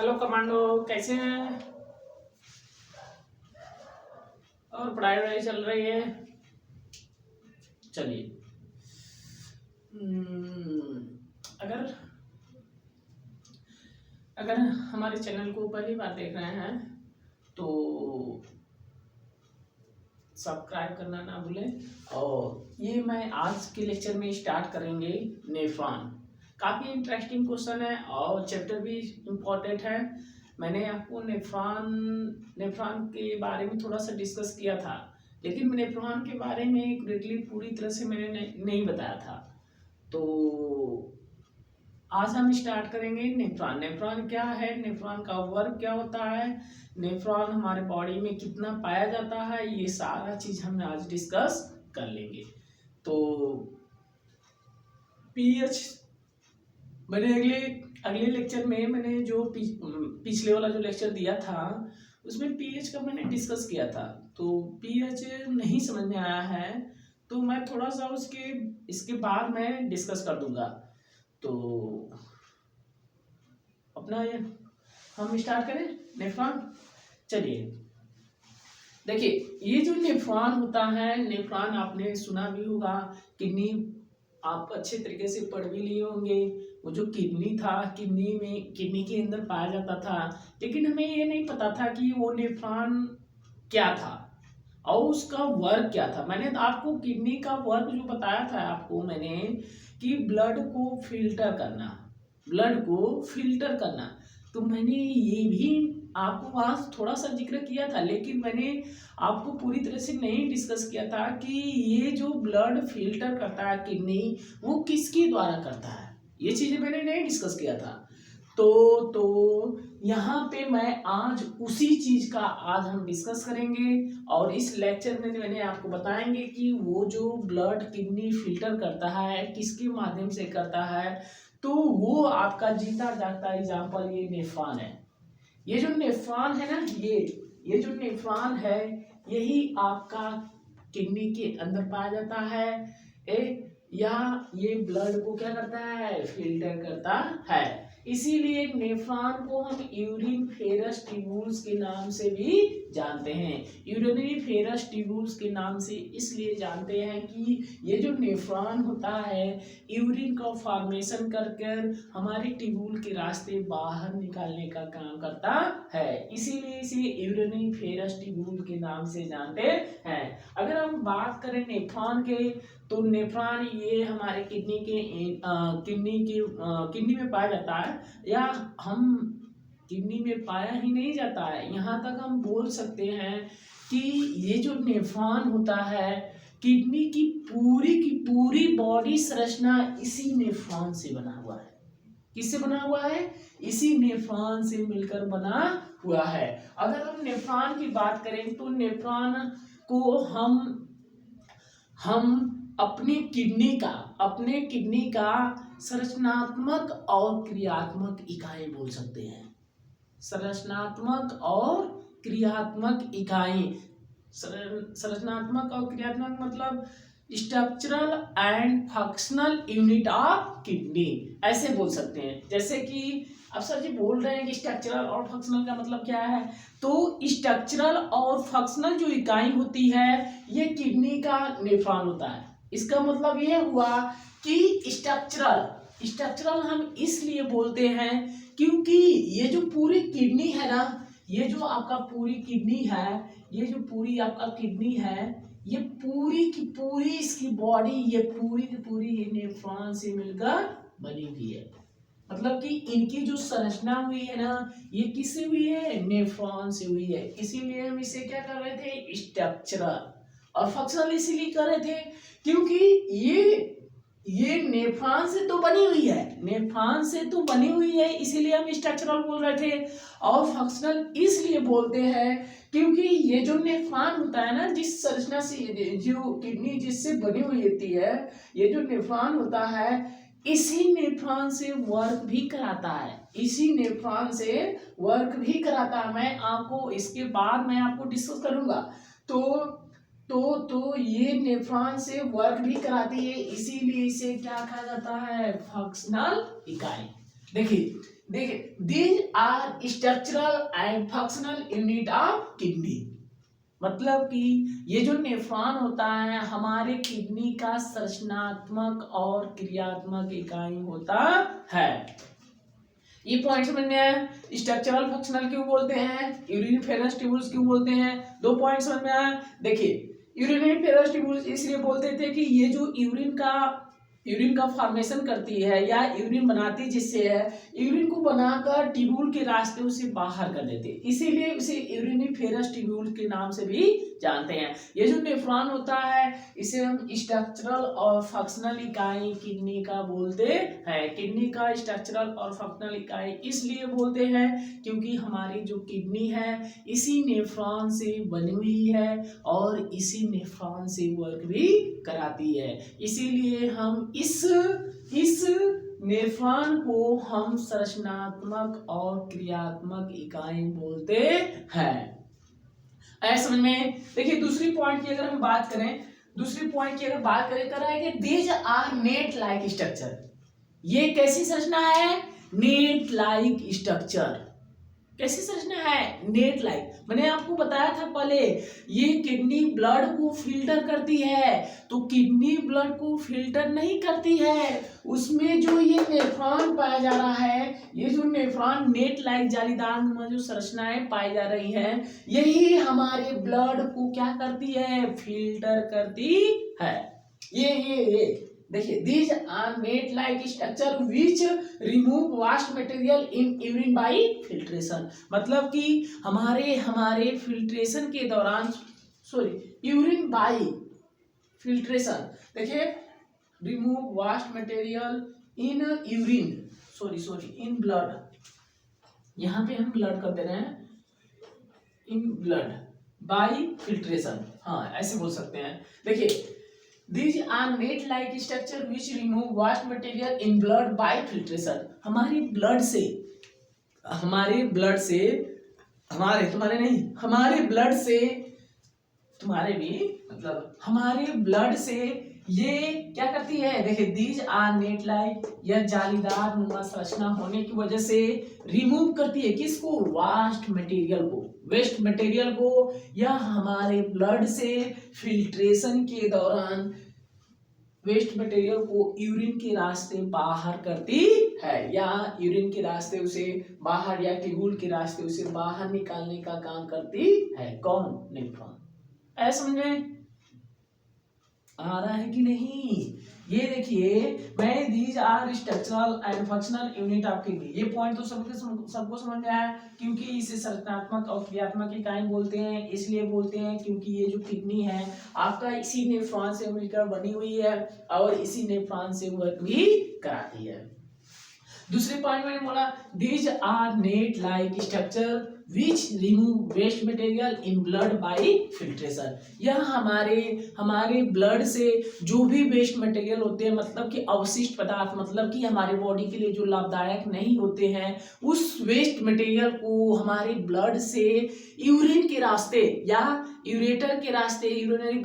Hello commando, कैसे हैं? और पढ़ाई वढ़ाई चल रही है? चलिए। अगर अगर हमारे चैनल को पहली बार देख रहे हैं तो सब्सक्राइब करना ना भूलें। और ये मैं आज के लेक्चर में स्टार्ट करेंगे नेफ्रॉन। काफ़ी इंटरेस्टिंग क्वेश्चन है और चैप्टर भी इम्पोर्टेंट है। मैंने आपको नेफ्रॉन के बारे में थोड़ा सा डिस्कस किया था, लेकिन नेफ्रॉन के बारे में ग्रेटली पूरी तरह से मैंने नहीं बताया था। तो आज हम स्टार्ट करेंगे नेफ्रॉन। नेफ्रॉन क्या है, नेफ्रॉन का वर्क क्या होता है, नेफ्रॉन हमारे बॉडी में कितना पाया जाता है, ये सारा चीज हम आज डिस्कस कर लेंगे। तो पीएच मैंने अगले लेक्चर में मैंने जो पिछले वाला जो लेक्चर दिया था उसमें पीएच का मैंने डिस्कस किया था। तो पीएच नहीं समझ में आया है तो मैं थोड़ा सा इसके बाद मैं डिस्कस कर दूंगा। तो अपना हम स्टार्ट करें नेफ्रॉन। चलिए देखिए, ये जो नेफ्रॉन होता है, नेफ्रॉन आपने सुना भी होगा, किडनी आप अच्छे तरीके से पढ़ भी लिए होंगे। वो जो किडनी था, किडनी के अंदर पाया जाता था, लेकिन हमें ये नहीं पता था कि वो नेफ्रॉन क्या था और उसका वर्क क्या था। मैंने आपको किडनी का वर्क जो बताया था आपको मैंने कि ब्लड को फिल्टर करना। तो मैंने ये भी आपको वहाँ थोड़ा सा जिक्र किया था, लेकिन मैंने आपको पूरी तरह से नहीं डिस्कस किया था कि ये जो ब्लड फिल्टर करता है किडनी, वो किसके द्वारा करता है। ये चीजें मैंने नहीं डिस्कस किया था। तो यहाँ पे मैं आज उसी चीज का आज हम डिस्कस करेंगे और इस लेक्चर में मैंने आपको बताएंगे कि वो जो ब्लड किडनी फिल्टर करता है किसके माध्यम से करता है। तो वो आपका जीता जागता एग्जाम्पल ये नेफ्रॉन है। ये जो नेफ्रॉन है ना, ये जो नेफ्रॉन है यही आपका किडनी के अंदर पाया जाता है या ये ब्लड को क्या करता है, फिल्टर करता है। इसीलिए नेफ्रॉन को हम यूरिन फेरस ट्यूब्यूल्स के नाम से भी जानते हैं। यूरिनरी फेरस ट्यूब्यूल्स के नाम से इसलिए जानते हैं कि ये जो नेफ्रॉन होता है यूरिन का फॉर्मेशन कर हमारे ट्यूब्यूल के रास्ते बाहर निकालने का काम करता है। इसीलिए इसे यूरिनरी फेरस ट्यूब्यूल के नाम से जानते हैं। अगर हम बात करें नेफ्रॉन के, तो नेफ्रॉन ये हमारे किडनी में पाया जाता है, या हम किडनी में पाया ही नहीं जाता है, यहाँ तक हम बोल सकते हैं कि ये जो नेफ्रॉन होता है किडनी की पूरी बॉडी संरचना इसी नेफ्रॉन से बना हुआ है। किससे बना हुआ है? इसी नेफ्रॉन से मिलकर बना हुआ है। अगर हम नेफ्रॉन की बात करें तो नेफ्रॉन को हम अपने किडनी का संरचनात्मक और क्रियात्मक इकाई बोल सकते हैं। संरचनात्मक और क्रियात्मक इकाई, संरचनात्मक और क्रियात्मक मतलब structural and functional unit of kidney, ऐसे बोल सकते हैं। जैसे कि अब सर जी बोल रहे हैं कि स्ट्रक्चरल और फंक्शनल का मतलब क्या है, तो स्ट्रक्चरल और फंक्शनल जो इकाई होती है ये किडनी का नेफ्रॉन होता है। इसका मतलब ये हुआ कि स्ट्रक्चरल हम इसलिए बोलते हैं क्योंकि ये जो पूरी किडनी है ना, ये जो आपका पूरी किडनी है, ये जो पूरी आपका किडनी है, ये पूरी की पूरी इसकी बॉडी, ये पूरी की पूरी ये नेफ्रॉन से मिलकर बनी हुई है। मतलब कि इनकी जो संरचना हुई है ना, ये किससे हुई है? नेफ्रॉन से हुई है। इसीलिए हम इसे क्या कर रहे थे, स्ट्रक्चरल। और फंक्शनल इसीलिए कर रहे थे क्योंकि ये नेफ्रॉन से तो बनी हुई है, इसीलिए हम स्ट्रक्चरल बोल रहे थे। और फंक्शनल इसलिए बोलते हैं क्योंकि ये जो नेफ्रॉन होता है ना, जिस संरचना से जो किडनी जिससे बनी हुई होती है, ये जो नेफ्रॉन होता है इसी नेफ्रॉन से वर्क भी कराता है। मैं आपको इसके बाद मैं आपको डिस्कस करूंगा। तो ये नेफ्रॉन से वर्क भी कराती है, इसीलिए इसे क्या कहा जाता है, फंक्शनल इकाई। देखिए देखिए these are structural and functional unit of kidney, मतलब कि ये जो नेफ्रॉन होता है हमारे किडनी का संरचनात्मक और क्रियात्मक इकाई होता है। ये पॉइंट समझ में आया। स्ट्रक्चरल फंक्शनल क्यों बोलते हैं, यूरिनिफेरस ट्यूबुल्स क्यों बोलते हैं, दो पॉइंट समझ में आया। देखिए यूरिनिफेरस ट्यूबुल्स इसलिए बोलते थे कि ये जो यूरिन का फॉर्मेशन करती है या यूरिन बनाती जिससे है, यूरिन को बनाकर ट्यूबुल के रास्ते उसे बाहर कर देते, इसीलिए उसे यूरिनिफेरस ट्यूबुल के नाम से भी जानते हैं। ये जो नेफ्रॉन होता है इसे हम स्ट्रक्चरल और फंक्शनल इकाई किडनी का बोलते हैं। किडनी का स्ट्रक्चरल और फंक्शनल इकाई इसलिए बोलते हैं क्योंकि हमारी जो किडनी है इसी नेफ्रॉन से बनी हुई है और इसी नेफ्रॉन से वर्क भी कराती है, इसीलिए हम इस नेफ्रॉन को हम संरचनात्मक और क्रियात्मक इकाई बोलते हैं। ऐसा समझ में। देखिए दूसरी पॉइंट की अगर हम बात करें, कर रहा है कि these are net like structure, ये कैसी संरचना है, नेट लाइक स्ट्रक्चर। कैसी संरचना है, नेट लाइक। मैंने आपको बताया था पहले ये किडनी ब्लड को फिल्टर करती है, तो किडनी ब्लड को फिल्टर नहीं करती है, उसमें जो ये नेफ्रॉन पाया जा रहा है, ये जो नेफ्रॉन नेट लाइक जालीदार जो संरचनाएं पाई जा रही हैं, यही हमारे ब्लड को क्या करती है, फिल्टर करती है। ये देखिए these are net like structure which remove waste material in urine by filtration, मतलब कि हमारे फिल्ट्रेशन के दौरान यूरिन बाय फिल्ट्रेशन, देखिए remove waste material in urine in blood, यहाँ पे हम ब्लड कर दे रहे हैं, इन ब्लड बाय फिल्ट्रेशन, हाँ ऐसे बोल सकते हैं। देखिए These are net-like structure which remove waste material in blood by filtration. हमारे ब्लड से ये क्या करती है, देखिए दीज आर नेट लाइक, यह जालीदार नुमा संरचना होने की वजह से रिमूव करती है किसको, वेस्ट मटेरियल को, यह हमारे ब्लड से फिल्ट्रेशन के दौरान वेस्ट मटेरियल को यूरिन के रास्ते बाहर करती है, या यूरिन के रास्ते उसे बाहर या ट्यूबुल के रास्ते उसे बाहर निकालने का काम करती है। कौन, नेफ्रॉन। ऐसा समझ में आ रहा है कि नहीं। ये देखिए मैं these are structural and functional unit of kidney, ये पॉइंट तो सबको समझ में आया, क्योंकि इसे संरचनात्मक और क्रियात्मक इकाई बोलते हैं, इसलिए बोलते हैं क्योंकि ये जो किडनी है आपका इसी नेफ्रॉन से मिलकर बनी हुई है और इसी नेफ्रॉन से वर्क भी कराती है। दूसरे पॉइंट में बोला these are net like structure which remove waste material in blood by filtration, यह हमारे ब्लड से जो भी वेस्ट मटेरियल होते हैं, मतलब कि अवशिष्ट पदार्थ, मतलब कि हमारे बॉडी के लिए जो लाभदायक नहीं होते हैं, उस वेस्ट मटेरियल को हमारे ब्लड से यूरिन के रास्ते या यूरेटर के रास्ते, यूरिनरी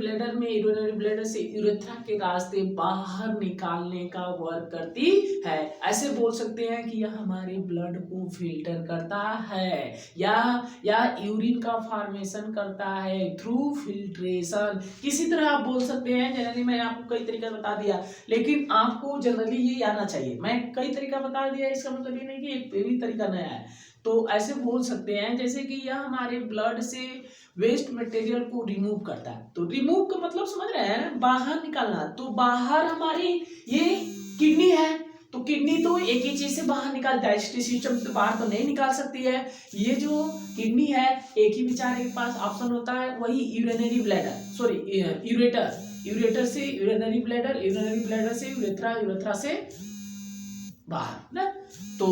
ब्लैडर से यूरेथ्रा के रास्ते बाहर निकालने का वर्क करती है। ऐसे बोल सकते हैं कि यह हमारे ब्लड को फिल्टर करता है या यूरिन का फॉर्मेशन करता है थ्रू फिल्ट्रेशन। किसी तरह आप बोल सकते हैं, जनरली मैंने आपको कई तरीका बता दिया, लेकिन आपको जनरली ये आना चाहिए। मैं कई तरीका बता दिया, इसका मतलब ये नहीं कि एक भी तरीका नया है। तो ऐसे बोल सकते हैं जैसे कि यह हमारे ब्लड से वेस्ट मटेरियल को रिमूव करता है। तो रिमूव का मतलब समझ रहे हैं, बाहर निकालना। तो बाहर हमारी ये किडनी है, तो किडनी तो एक ही चीज से बाहर निकालता है, डाइजेस्टिव सिस्टम से बाहर तो नहीं निकाल सकती है। ये जो किडनी है एक ही बेचारे के पास ऑप्शन होता है, वही यूरिनरी ब्लैडर, यूरेटर से यूरिनरी ब्लैडर से यूरेथ्रा से बाहर ना। तो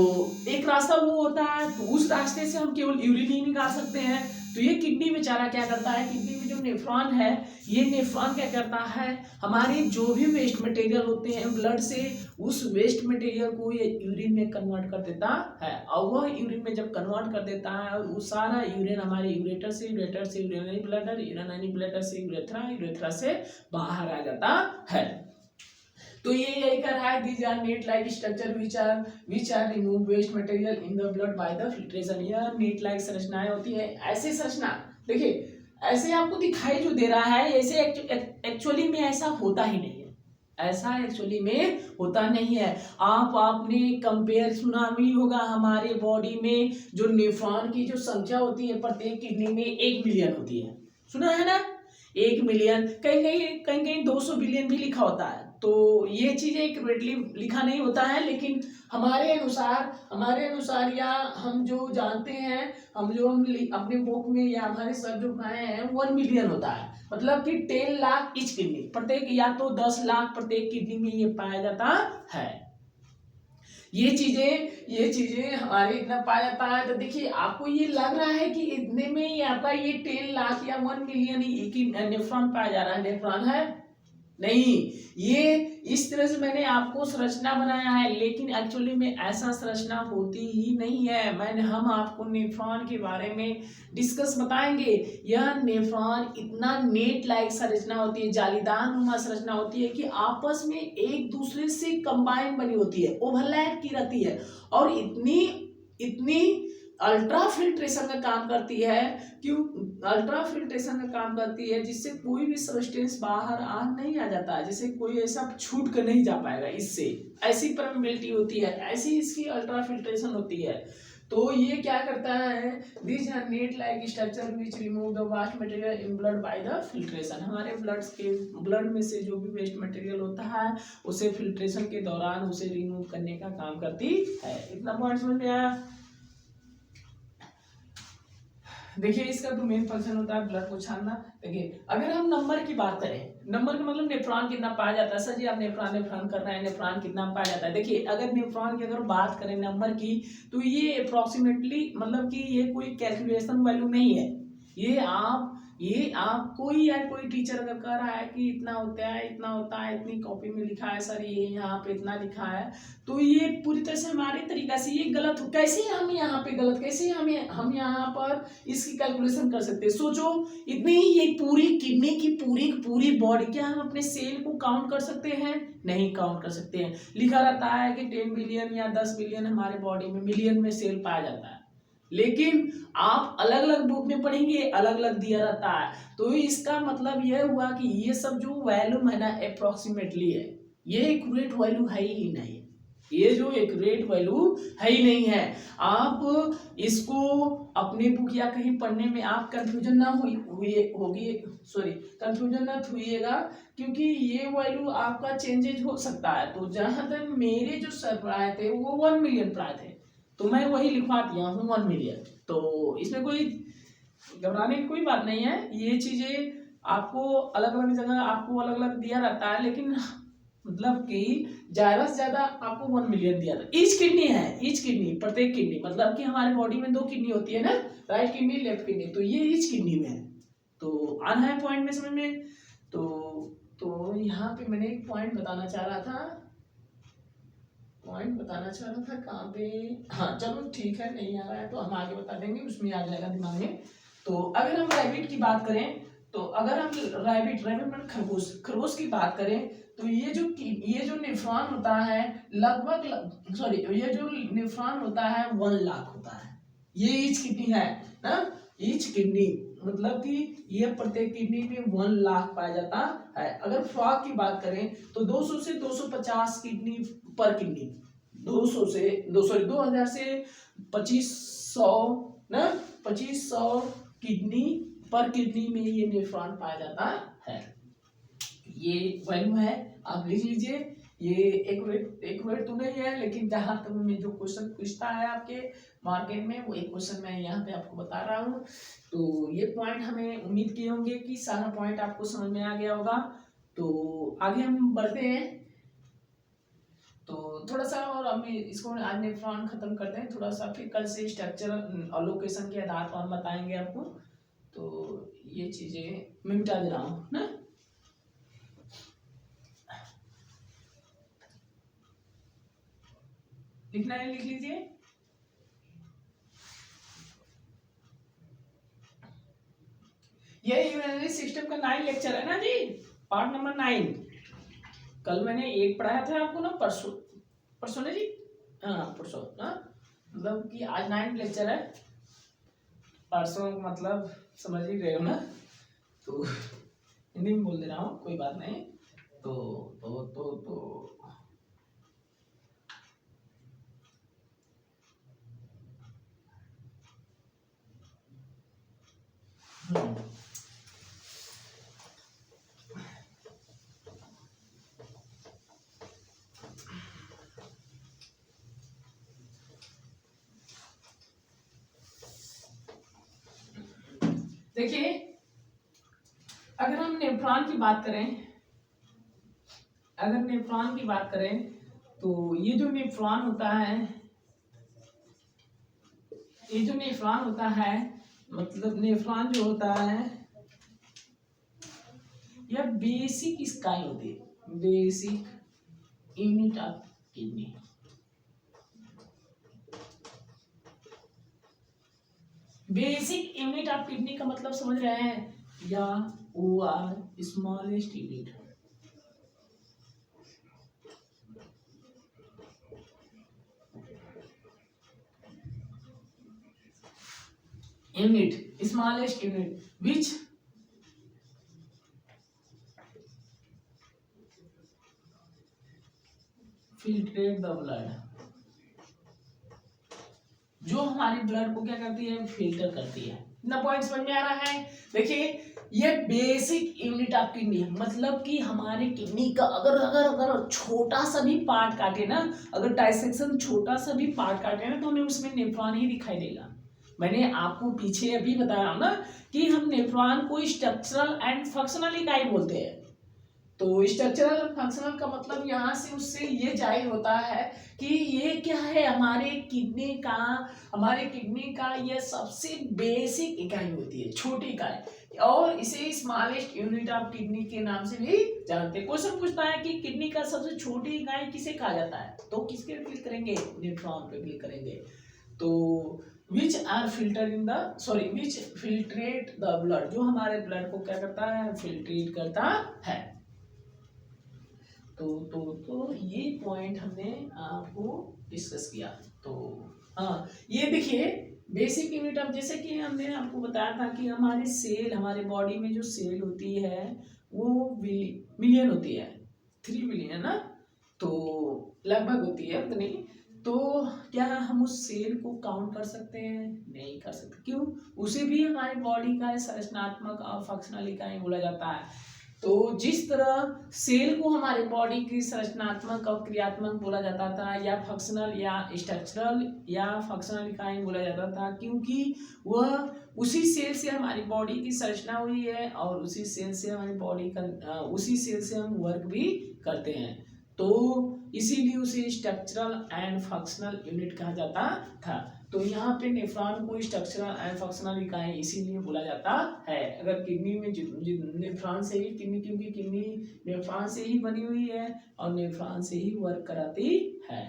एक रास्ता वो होता है, तो उस रास्ते से हम केवल यूरिन ही निकाल सकते हैं। तो ये किडनी बेचारा क्या करता है, किडनी में जो नेफ्रॉन है, ये नेफ्रॉन क्या करता है, हमारे जो भी वेस्ट मटेरियल होते हैं ब्लड से, उस वेस्ट मटेरियल को ये यूरिन में कन्वर्ट कर देता है। और वह यूरिन में जब कन्वर्ट कर देता है, वो सारा यूरिन हमारे यूरेटर से यूरिनरी ब्लैडर से यूरेथ्रा से बाहर आ जाता है। तो ये यही कर रहा है, these are net like structure which are remove waste material in the blood by the filtration. यह नेट लाइक संरचनाएं होती है। ऐसे संरचना देखिए, ऐसे आपको दिखाई जो दे रहा है, ऐसे एक्चुअली में ऐसा होता ही नहीं है, ऐसा एक्चुअली में होता नहीं है। आपने कंपेयर सुना भी होगा, हमारे बॉडी में जो नेफ्रॉन की जो संख्या होती है प्रत्येक किडनी में 1 मिलियन होती है, सुना है ना, 1 मिलियन, कहीं 200 बिलियन भी लिखा होता है। तो ये चीजें एक्यूरेटली लिखा नहीं होता है, लेकिन हमारे अनुसार या हम जो जानते हैं, हम अपने बुक में या हमारे सर जो बनाए हैं 1 मिलियन होता है, मतलब कि 10 लाख ईच किडनी, प्रत्येक या तो 10 लाख प्रत्येक किडनी में ये पाया जाता है। ये चीजें हमारे इतना पाया जाता है। तो देखिए, आपको ये लग रहा है कि इतने में ही आपका ये 10 लाख या 1 मिलियन ही नेफ्रॉन पाया जा रहा है, नेफ्रॉन है नहीं। ये इस तरह से मैंने आपको संरचना बनाया है, लेकिन एक्चुअली में ऐसा संरचना होती ही नहीं है। हम आपको नेफ्रॉन के बारे में डिस्कस बताएंगे। यह नेफ्रॉन इतना नेट लाइक संरचना होती है, जालीदार नुमा संरचना होती है कि आपस में एक दूसरे से कंबाइन बनी होती है, ओवरलैप की रहती है, और इतनी अल्ट्रा फिल्ट्रेशन का काम करती है, क्यों अल्ट्रा फिल्ट्रेशन का काम करती है, जिससे कोई भी सब्सटेंस बाहर नहीं आ जाता है, जिससे कोई ऐसा छूट कर नहीं जा पाएगा, इससे ऐसी परमेबिलिटी होती है, ऐसी इसकी अल्ट्रा फिल्ट्रेशन होती है। तो ये क्या करता है, this are net like structure which remove the waste material in blood by the filtration. हमारे ब्लड में से जो भी वेस्ट मटेरियल होता है, उसे फिल्ट्रेशन के दौरान उसे रिमूव करने का काम करती है। इतना पॉइंट समझ में आया। देखिए, इसका तो मेन फंक्शन होता है ब्लड को छानना। देखिए, अगर हम नंबर की बात करें, नंबर का मतलब नेफ्रॉन कितना पाया जाता है। सर जी आप नेफ्रॉन कर रहे हैं, नेफ्रॉन कितना पाया जाता है। देखिए, अगर नेफ्रॉन की अगर बात करें नंबर की, तो ये अप्रोक्सीमेटली, मतलब कि ये कोई कैलकुलेशन वैल्यू नहीं है। ये आप कोई टीचर अगर कह रहा है कि इतना होता है, इतनी कॉपी में लिखा है सर, ये यहाँ पे इतना लिखा है, तो ये पूरी तरह से हमारे तरीका से ये गलत हो। कैसे हम यहाँ पे गलत, कैसे हम यहाँ पर इसकी कैलकुलेशन कर सकते हैं। सोचो, इतनी ये पूरी किडनी की पूरी बॉडी, क्या हम अपने सेल को काउंट कर सकते हैं? नहीं काउंट कर सकते हैं। लिखा रहता है कि 10 बिलियन या 10 बिलियन हमारे बॉडी में, मिलियन में सेल पाया जाता है, लेकिन आप अलग अलग बुक में पढ़ेंगे, अलग अलग दिया रहता है। तो इसका मतलब यह हुआ कि ये सब जो वैल्यू है ना, अप्रोक्सीमेटली है, ये एक्यूरेट वैल्यू है ही नहीं। ये जो एक्यूरेट वैल्यू है ही नहीं है। आप इसको अपने बुक या कहीं पढ़ने में आप कंफ्यूजन ना हुईएगा, क्योंकि ये वैल्यू आपका चेंजेज हो सकता है। तो जहां तक मेरे जो सर पढ़ाए थे वो 1 मिलियन पढ़ाए थे, तो मैं वही लिखवा दिया हूँ 1 मिलियन। तो इसमें कोई घबराने की कोई बात नहीं है। ये चीजें आपको अलग अलग जगह आपको अलग अलग दिया रहता है, लेकिन मतलब कि ज्यादा से ज्यादा आपको 1 मिलियन दिया था। ईच किडनी प्रत्येक किडनी, मतलब कि हमारे बॉडी में 2 किडनी होती है ना, राइट किडनी लेफ्ट किडनी, तो ये ईच किडनी में है। तो आना है पॉइंट में समझ में। तो यहाँ पे मैंने एक पॉइंट बताना चाह रहा था कहाँ पे, हाँ चलो ठीक है, नहीं आ रहा है तो हम आगे बता देंगे, उसमें आ जाएगा दिमाग में। तो अगर हम रैबिट की बात करें, तो अगर हम रैबिट मतलब खरगोश की बात करें, तो ये जो नेफ्रॉन होता है ये जो नेफ्रॉन होता है 1 लाख होता है। ये ईच किडनी है ना, ईच किडनी मतलब कि ये प्रत्येक किडनी में 1 लाख पाया जाता है। अगर फ्रॉग की बात करें तो 200 से 250 किडनी पर किडनी, 2000 से 2500 ना, 2500 किडनी पर किडनी में ये नेफ्रॉन पाया जाता है। ये वैल्यू है, आप लिख लीजिए। ये एक वेट तो नहीं है, लेकिन जहां तक मैं जो क्वेश्चन पूछता है आपके मार्केट में, वो एक क्वेश्चन मैं यहाँ पे आपको बता रहा हूँ। तो ये पॉइंट हमें उम्मीद किए होंगे कि सारा पॉइंट आपको समझ में आ गया होगा। तो आगे हम बढ़ते हैं। तो थोड़ा सा और हम इसको आज नेफ्रॉन खत्म करते हैं, थोड़ा सा फिर कल से स्ट्रक्चर और लोकेशन के आधार पर हम बताएंगे आपको। तो ये चीजें मैं मिटा दे रहा हूँ ना। लिखना है, लिख लीजिए। ये यूरिनरी सिस्टम का 9 लेक्चर है ना जी, पार्ट नंबर 9। कल मैंने एक पढ़ाया था आपको ना, परसों परसों ने जी, हाँ परसों ना, मतलब कि आज 9 लेक्चर है, परसों मतलब समझ ही रहे हो ना, तो हिंदी में बोल दे रहा हूँ, कोई बात नहीं। तो देखिए, अगर हम नेफ्रॉन की बात करें, अगर नेफ्रॉन की बात करें तो ये जो नेफ्रॉन होता है, ये जो नेफ्रॉन होता है, मतलब नेफ्रॉन जो होता है यह बेसिक इकाई होती है, basic unit of kidney. Basic unit of kidney का मतलब समझ रहे हैं, या or smallest unit. Unit, smallest unit which filtrate the blood, जो हमारी ब्लड को क्या करती है, फिल्टर करती है। इतना पॉइंट समझ में आ रहा है। देखिए, ये बेसिक यूनिट ऑफ किडनी है, मतलब कि हमारे किडनी का अगर अगर अगर छोटा सा भी पार्ट काटे ना, अगर डायसेक्शन छोटा सा भी पार्ट काटे ना, तो हमें उसमें नेफ्रॉन ही दिखाई देगा। मैंने आपको पीछे अभी बताया ना कि हम नेफ्रॉन को स्ट्रक्चरल एंड फंक्शनल इकाई बोलते हैं। तो स्ट्रक्चरल फंक्शनल का मतलब यहाँ से उससे ये जाहिर होता है कि ये क्या है, हमारे किडनी का ये सबसे बेसिक इकाई होती है, छोटी इकाई, और इसे स्मॉलेस्ट यूनिट ऑफ किडनी के नाम से भी जानते हैं। क्वेश्चन पूछता है कि किडनी का सबसे छोटी इकाई किसे कहा जाता है, तो किसके क्लिक करेंगे, नेफ्रॉन पे क्लिक करेंगे। तो which are filter in the sorry which filtrate the blood, जो हमारे ब्लड को क्या करता है, फिल्ट्रेट करता है। तो ये पॉइंट हमने आपको डिस्कस किया। तो हाँ, ये देखिए बेसिक यूनिट ऑफ, जैसे कि हमने आपको बताया था कि हमारे सेल, हमारे बॉडी में जो सेल होती है वो मिलियन होती है, 3 बिलियन ना, तो लगभग होती है उतनी। तो क्या हम उस सेल को काउंट कर सकते हैं, नहीं कर सकते। क्यों, उसे भी हमारे बॉडी का संरचनात्मक और फंक्शनल इकाई बोला जाता है। तो जिस तरह सेल को हमारे बॉडी की संरचनात्मक और क्रियात्मक बोला जाता था, या फंक्शनल या स्ट्रक्चरल या फंक्शनल इकाई बोला जाता था, क्योंकि वह उसी सेल से हमारी बॉडी की संरचना हुई है, और उसी सेल से हमारी बॉडी का उसी सेल से हम वर्क भी करते हैं। तो इसीलिए उसे स्ट्रक्चरल एंड फंक्शनल यूनिट कहा जाता था। तो यहाँ पे नेफ्रॉन को स्ट्रक्चरल एंड फंक्शनल इकाई इसीलिए बोला जाता है। अगर किडनी में नेफ्रॉन से ही किडनी, क्योंकि किडनी नेफ्रॉन से ही बनी हुई है और नेफ्रॉन से ही वर्क कराती है।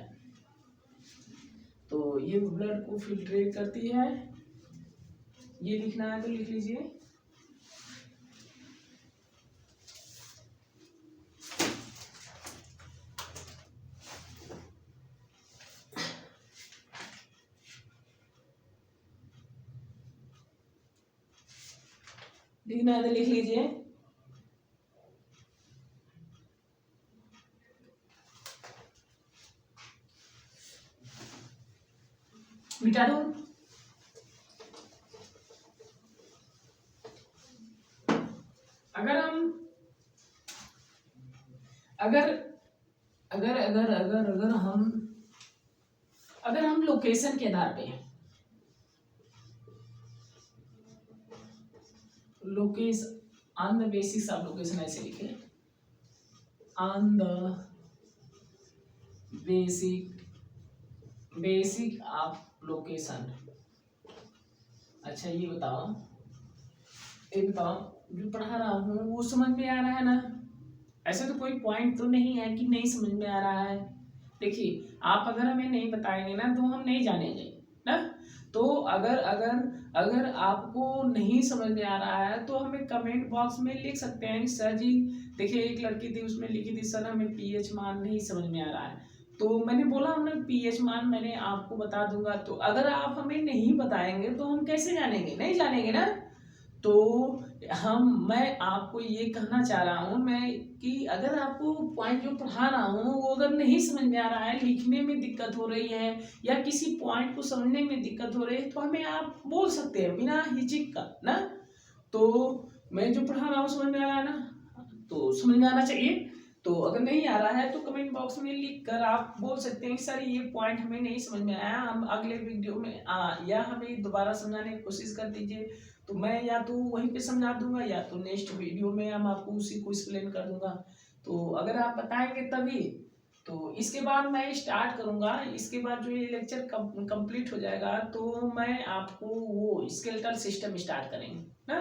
तो ये ब्लड को फिल्ट्रेट करती है, ये लिखना है तो लिख लीजिए। लिखना है तो लिख लीजिए। मिटा दो। अगर हम अगर अगर अगर अगर अगर हम अगर हम लोकेशन के आधार पे, location on the basis of location, ऐसे लिखे, on the basic of location. अच्छा ये बताओ जो पढ़ा रहा हूँ वो समझ में आ रहा है ना? ऐसे तो कोई पॉइंट तो नहीं है कि नहीं समझ में आ रहा है। देखिए, आप अगर हमें नहीं बताएंगे ना तो हम नहीं जानेंगे ना। तो अगर अगर अगर आपको नहीं समझ में आ रहा है तो हमें कमेंट बॉक्स में लिख सकते हैं कि सर जी देखिए एक लड़की थी उसमें लिखी थी सर हमें पीएच मान नहीं समझ में आ रहा है, तो मैंने बोला हमने पीएच मान मैंने आपको बता दूंगा। तो अगर आप हमें नहीं बताएंगे तो हम कैसे जानेंगे, नहीं जानेंगे ना। तो मैं आपको ये कहना चाह रहा हूँ मैं कि अगर आपको पॉइंट जो पढ़ा रहा हूँ वो अगर नहीं समझ में आ रहा है, लिखने में दिक्कत हो रही है या किसी पॉइंट को समझने में दिक्कत हो रही है तो हमें आप बोल सकते हैं बिना हिचक का ना। तो मैं जो पढ़ा रहा हूँ समझ में आ रहा है ना, तो समझ में आना चाहिए। तो अगर नहीं आ रहा है तो कमेंट बॉक्स में लिख कर आप बोल सकते हैं कि सर ये पॉइंट हमें नहीं समझ में आया, हम अगले वीडियो में या हमें दोबारा समझाने की कोशिश कर दीजिए। तो मैं या तो वहीं पे समझा दूंगा या तो नेक्स्ट वीडियो में हम आपको उसी को एक्सप्लेन कर दूंगा। तो अगर आप बताएंगे तभी तो इसके बाद मैं स्टार्ट करूंगा। इसके बाद जो ये लेक्चर कंप्लीट हो जाएगा तो मैं आपको वो स्केलेटल सिस्टम स्टार्ट करेंगे ना।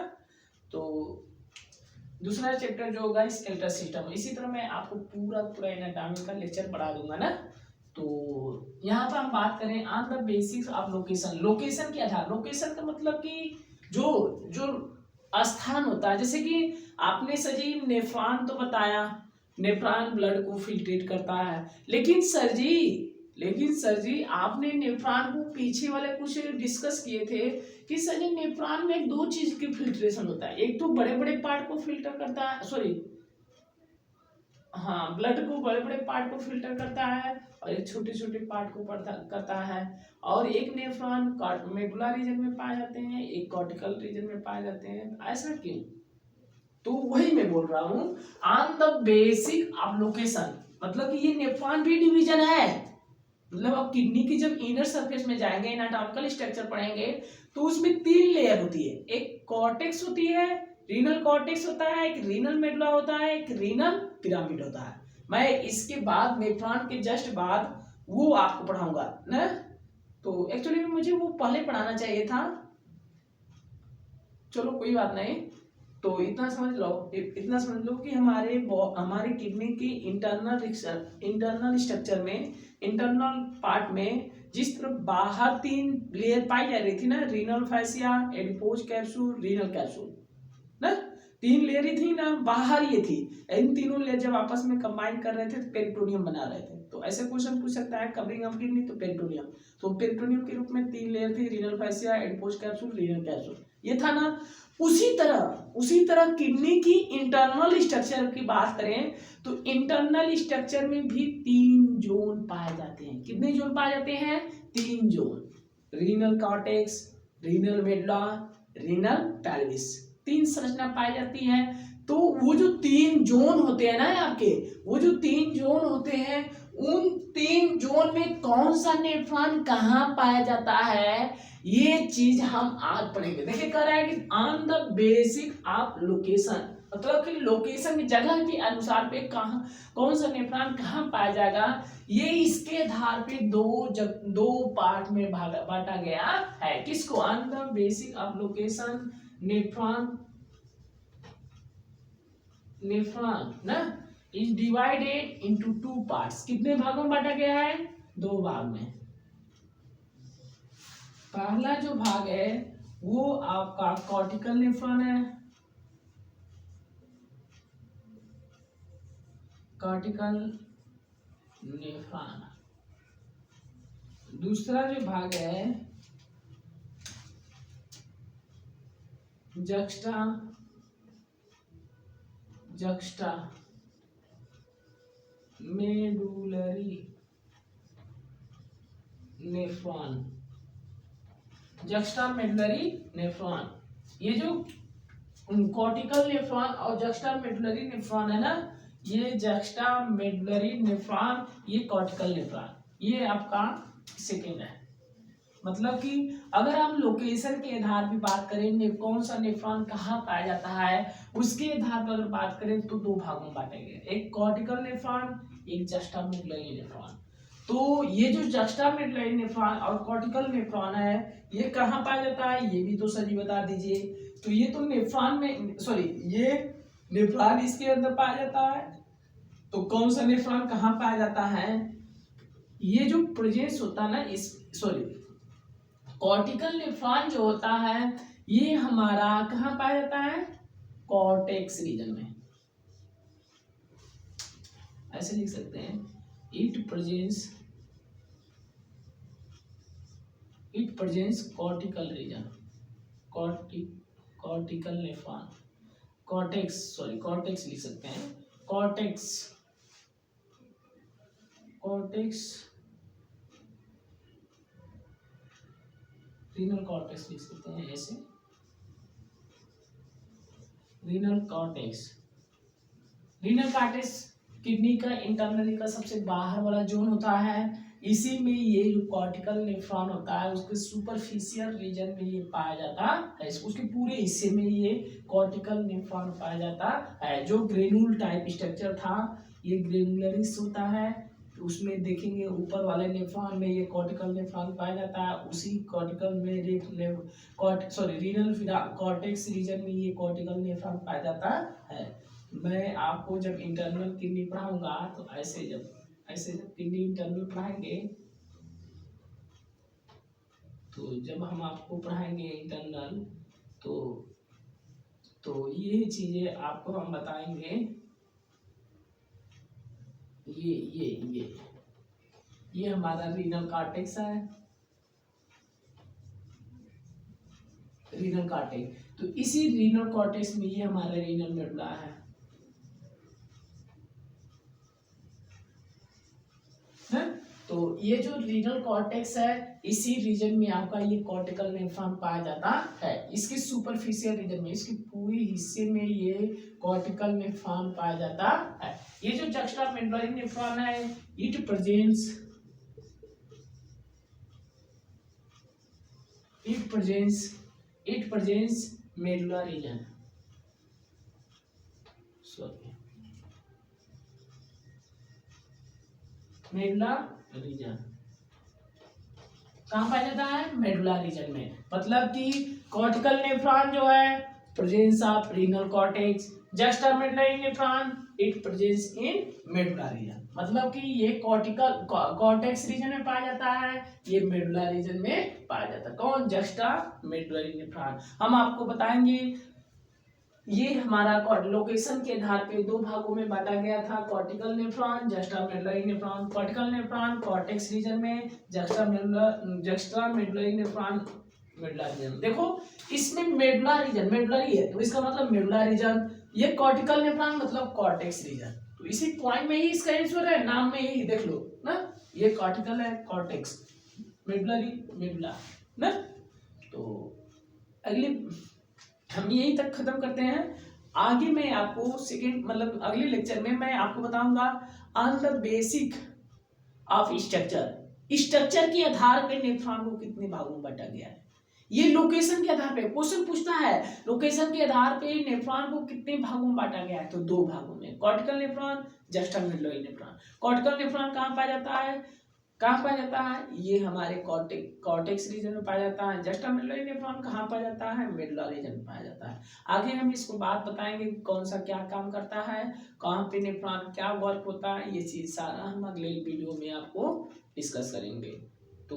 तो दूसरा चैप्टर जो होगा स्केलेटल सिस्टम, इसी तरह मैं आपको पूरा पूरा एनाटॉमी का लेक्चर पढ़ा दूंगा ना। तो यहाँ पर हम बात करें on the basics of location. Location क्या था, लोकेशन का मतलब कि जो जो स्थान होता है, जैसे कि आपने सजीव नेफ्रॉन तो बताया, नेफ्रॉन ब्लड को फिल्ट्रेट करता है, लेकिन सर जी आपने नेफ्रॉन को पीछे वाले कुछ डिस्कस किए थे कि सर जी नेफ्रॉन में दो चीज की फिल्ट्रेशन होता है, एक तो बड़े बड़े पार्ट को फिल्टर करता है, सॉरी हाँ ब्लड को बड़े बड़े पार्ट को फिल्टर करता है और एक छोटे छोटे पार्ट को करता है। और एक नेफ्रॉन मेडुला रीजन में पाए जाते हैं, एक कॉर्टिकल रीजन में पाए जाते हैं। ऐसा क्यों, तो वही मैं बोल रहा हूँ on the basic of location, मतलब कि ये नेफ्रॉन भी डिवीजन है। मतलब आप किडनी की जब इनर सरफेस में जाएंगे एनाटॉमिकल स्ट्रक्चर पढ़ेंगे तो उसमें 3 लेयर होती है, एक कॉर्टेक्स होती है, रीनल कॉर्टेक्स होता है, एक रीनल मेडुला होता है, एक रीनल पिरामिड होता है। मैं इसके बाद नेफ्रॉन के जस्ट बाद वो आपको पढ़ाऊंगा ना। तो एक्चुअली मुझे वो पहले पढ़ाना चाहिए था, चलो कोई बात नहीं। तो इतना समझ लो कि हमारे किडनी की इंटरनल स्ट्रक्चर में, इंटरनल पार्ट में जिस तरह बाहर 3 लेयर पाई जा रही थी ना, renal fascia, adipose capsule, renal capsule ना, 3 लेयर ही थी ना, बाहर ये थी। इन तीनों लेयर जब आपस में कंबाइन कर रहे थे तो पेरिटोनियम बना रहे थे। तो ऐसे क्वेश्चन पूछ सकता है कवरिंग ऑफ किडनी, तो पेरिटोनियम, तो पेरिटोनियम के रूप में 3 लेयर थी, renal fascia, adipose capsule, renal capsule, ये था ना। उसी तरह किडनी की इंटरनल स्ट्रक्चर की बात करें तो इंटरनल स्ट्रक्चर में भी 3 जोन पाए जाते हैं। कितने जोन पाए जाते हैं, 3 zone, renal cortex, renal medulla, renal pelvis, 3 संरचना पाई जाती है। तो वो जो 3 जोन होते हैं ना आपके, वो जो 3 जोन होते हैं उन 3 जोन में कौन सा नेफ्रॉन कहाँ पाया जाता है ये चीज हम आज पढ़ेंगे। देखिए कह रहा है कि on the basic of location, मतलब कि लोकेशन की जगह के अनुसार पे कहाँ कौन सा नेफ्रॉन कहाँ पाया जाएगा, ये इसके आधार पे दो पार्ट में बांटा गया है। किसको, on the basic of location nephron ना इज डिवाइडेड इनटू 2 पार्ट्स। कितने भागों में बांटा गया है, 2 भाग में। पहला जो भाग है वो आपका कॉर्टिकल नेफ्रॉन है, कॉर्टिकल नेफ्रॉन। दूसरा जो भाग है juxta medullary nephron, juxta medullary nephron. ये जो कॉर्टिकल नेफ्रॉन और जक्स्टा मेडुलरी नेफ्रॉन है ना, ये जक्स्टा मेडुलरी नेफ्रॉन, ये कॉर्टिकल नेफ्रॉन, ये आपका सेकेंड है। मतलब कि अगर हम लोकेशन के आधार पर बात करें कौन सा नेफ्रॉन कहाँ पाया जाता है, उसके आधार पर अगर बात करें तो 2 भागों में बांटे गए, एक कॉर्टिकल नेफ्रॉन, एक जक्स्टा मेडुलरी नेफ्रॉन। तो ये जो जक्स्टा मेडुलरी नेफ्रॉन और कॉर्टिकल नेफ्रॉन है ये कहाँ पाया जाता है, ये भी तो सर जी बता दीजिए। तो ये तो नेफ्रॉन में, सॉरी ये नेफ्रॉन इसके अंदर पाया जाता है। तो कौन सा नेफ्रॉन कहाँ पाया जाता है, ये जो प्रेजेंस होता है ना इस, सॉरी कॉर्टिकल नेफ्रॉन जो होता है ये हमारा कहाँ पाया जाता है, कॉर्टेक्स रीजन में। ऐसे लिख सकते हैं, it presence cortical region, cortical nephron, cortex लिख सकते हैं, कॉर्टेक्स रीनल कॉर्टेक्स लिख सकते हैं ऐसे, रीनल कॉर्टेक्स किडनी का इंटरनली का सबसे बाहर वाला जोन होता है। इसी में ये जो कॉर्टिकल नेफ्रॉन होता है उसके सुपरफिशियल रीजन में ये पाया जाता है, उसके पूरे हिस्से में ये कॉर्टिकल नेफ्रॉन पाया जाता है। जो ग्रेनुल टाइप स्ट्रक्चर था ये ग्रेनुलरिस होता है, उसमें देखेंगे ऊपर वाले नेफ्रॉन में ये कॉर्टिकल नेफ्रॉन पाया जाता है, उसी कॉर्टिकल में रीनल कॉर्टेक्स रीजन में ये कॉर्टिकल नेफ्रॉन पाया जाता है। मैं आपको जब इंटरनल किडनी पढ़ाऊंगा तो ऐसे जब किडनी इंटरनल पढ़ाएंगे तो जब हम आपको पढ़ाएंगे इंटरनल तो ये चीजें आपको हम बताएंगे। ये हमारा रीनल कॉर्टेक्स है, रीनल कॉर्टेक्स। तो इसी रीनल कॉर्टेक्स में ये हमारा रीनल मेडुला है तो ये जो रीनल कॉर्टेक्स है इसी रीजन में आपका ये कॉर्टिकल नेफ्रॉन पाया जाता है। इसके सुपरफिशियल रीजन में, इसके पूरे हिस्से में ये कॉर्टिकल नेफ्रॉन पाया जाता है। ये जो जक्स्टामेडुलरी नेफ्रॉन है it presence medulla reason, medulla reason कहाँ पाया जाता है, मेडुला रीजन में। मतलब कि कॉर्टिकल नेफ्रॉन जो है presence of renal cortex, juxtamedullary nephron it presence in medulla region. मतलब कि ये कॉर्टेक्स रीजन में पाया जाता है, ये मेडुला रीजन में पाया जाता है। कौन, जस्टामेडुलरी नेफ्रॉन। हम आपको बताएंगे ये हमारा लोकेशन के आधार पे दो भागों में बांटा गया था, cortical nephron, juxtamedullary nephron. Cortical nephron cortex region में, जस्टामेडुलरी नेफ्रॉन मेडुला रीजन। देखो इसमें मेडुला रीजन मेडुलरी है तो इसका मतलब मेडुला रीजन, ये कॉर्टिकल नेफ्रॉन मतलब कॉर्टेक्स रीजन। तो इसी पॉइंट में ही इसका आंसर है, नाम में ही देख लो ना, ये कॉर्टिकल है, कॉर्टेक्स, मेडुलरी, मेडुला ना। तो अगली हम यही तक खत्म करते हैं। आगे मैं आपको मतलब अगले लेक्चर में मैं आपको बताऊंगा on the basic of structure के आधार पे नेफ्रॉन को कितने भागों में बांटा गया है। ये लोकेशन के आधार पे क्वेश्चन पूछता है, लोकेशन के आधार पे नेफ्रॉन को कितने भागों में बांटा गया है, तो दो भागों में, cortical nephron, juxtamedullary nephron. Cortical nephron कहाँ पाया जाता है, ये हमारे कॉर्टेक्स रीजन में पाया जाता है। जस्टामेडुलरी नेफ्रॉन कहाँ पाया जाता है, मेडुला रीजन में पाया जाता है। आगे हम इसको बात बताएंगे कौन सा क्या काम करता है, कहाँ पे नेफ्रॉन क्या वर्क होता है, ये चीज सारा हम अगले वीडियो में आपको डिस्कस करेंगे। तो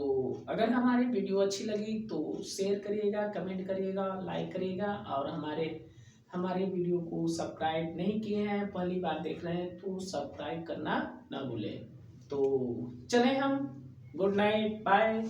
अगर हमारी वीडियो अच्छी लगी तो शेयर करिएगा, कमेंट करिएगा, लाइक करिएगा, और हमारे वीडियो को सब्सक्राइब नहीं किए हैं, पहली बार देख रहे हैं तो सब्सक्राइब करना ना भूलें। तो चलें हम, गुड नाइट, बाय।